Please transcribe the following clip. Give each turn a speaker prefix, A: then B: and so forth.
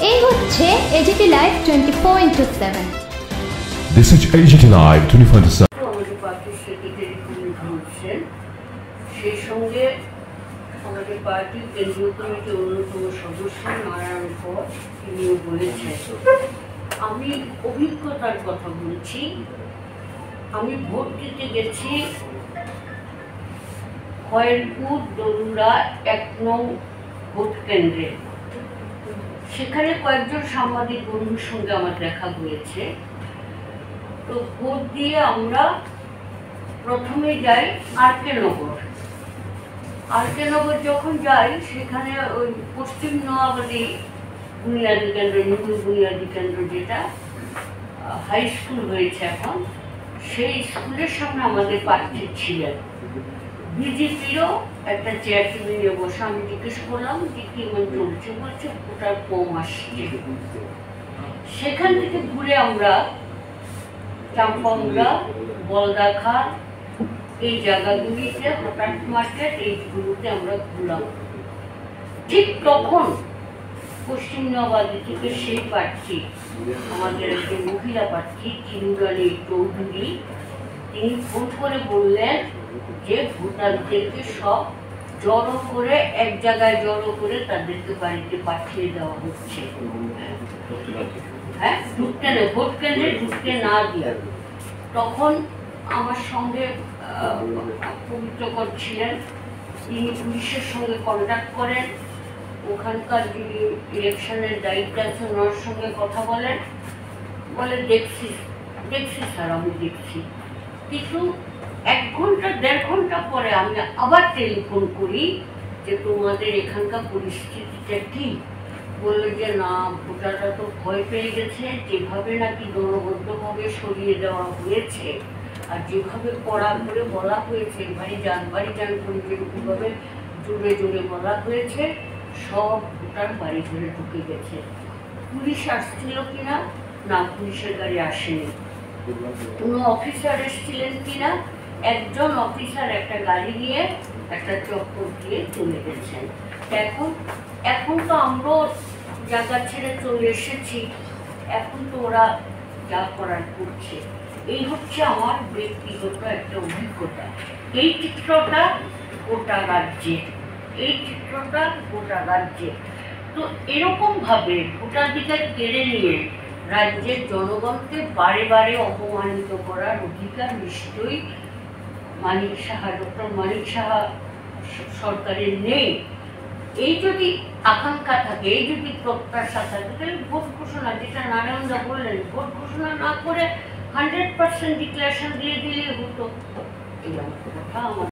A: এই হচ্ছে AGT live 24/7।
B: This is AGT Live 24/7.
C: আমাদের পার্টির সেক্রেটারি তিনি ঘুরছেন, সেই সঙ্গে আমাদের পার্টির কেন্দ্রীয় কমিটির অন্যতম সদস্য নারায়ণ কর তিনিও বলেছেন। আমি অভিজ্ঞতার কথা বলছি। আমি ভোট দিতে গেছি খয়েরপুর দরুড়া 1 নং ভোট কেন্দ্রে। সেখানে কয়েকজন সাংবাদিক বন্ধুর সঙ্গে আমার দেখা হয়েছে। তো ভোট দিয়ে আমরা প্রথমে যাই আরকে নগর। যখন যাই সেখানে ওই পশ্চিম নোয়াবাড়ি বুনিয়াদী কেন্দ্র, নতুন বুনিয়াদী কেন্দ্র যেটা হাই স্কুল হয়েছে এখন, সেই স্কুলের সামনে আমাদের প্রার্থী ছিলেন। বিজেপিরও একটা চেয়ার টেবিল নিয়ে বসে। আমি জিজ্ঞেস করলাম যে কি চলছে, বলছে ভোটার কম আসছে। সেখান থেকে ঘুরে আমরা চাম্পামুড়া, বলদাখাল, এই জায়গাগুলিতে, হঠাৎ মার্কেট, এইগুলোতে আমরা ঘুরলাম। ঠিক তখন পশ্চিম নোয়াবাড়ি থেকে সেই প্রার্থী, আমাদের একজন মহিলা প্রার্থী চিরুরানী চৌধুরী, তিনি ফোন করে বললেন যে ভোটারদেরকে সব জড়ো করে এক জায়গায় জড়ো করে তাদেরকে বাড়িতে পাঠিয়ে দেওয়া হচ্ছে। হ্যাঁ, ভোট কেন্দ্রে ঢুকতে না দিয়ে। তখন আমার সঙ্গে পবিত্রকর ছিলেন, তিনি পুলিশের সঙ্গে কন্ট্যাক্ট করেন। ওখানকার যিনি ইলেকশনের দায়িত্বে আছেন ওনার সঙ্গে কথা বলেন, বলে দেখছি স্যার, আমি দেখছি। কিন্তু 1 ঘন্টা 1.5 ঘন্টা পরে আমি আবার টেলিফোন করি যে তোমাদের এখানকার পরিস্থিতিটা কি? বললো যে না, ভোটাররা তো ভয় পেয়ে গেছে, যেভাবে নাকি দলবদ্ধভাবে সরিয়ে দেওয়া হয়েছে আর যেভাবে কড়া করে বলা হয়েছে বাড়ি যান করে যেরকমভাবে জোরে জোরে বলা হয়েছে, সব ভোটার বাড়ি ঘরে ঢুকে গেছে। পুলিশ আসছিল কিনা? না, পুলিশের গাড়ি আসেনি। কোনো অফিসার এসেছিলেন কিনা? একজন অফিসার একটা গাড়ি নিয়ে একটা চক্কর দিয়ে চলে গেছেন। এখন তো আমরাও জায়গা ছেড়ে চলে এসেছি, এখন তো ওরা যা করার করছে। এই হচ্ছে আমার ব্যক্তিগত একটা অভিজ্ঞতা। এই চিত্রটা গোটা রাজ্যে। তো এরকমভাবে ভোটাধিকার কেড়ে নিয়ে রাজ্যের জনগণকে বারে বারে অপমানিত করার অধিকার নিশ্চয়ই ডক্টর মানিক সাহা সরকারের নেই। এই যদি আকাঙ্ক্ষা থাকে, এই যদি প্রত্যাশা থাকে, তাহলে ভোট ঘোষণা, যেটা নারায়ণদা বললেন, ভোট ঘোষণা না করে 100% ডিক্লারেশন দিয়ে দিলে হতো। এই কথা আমার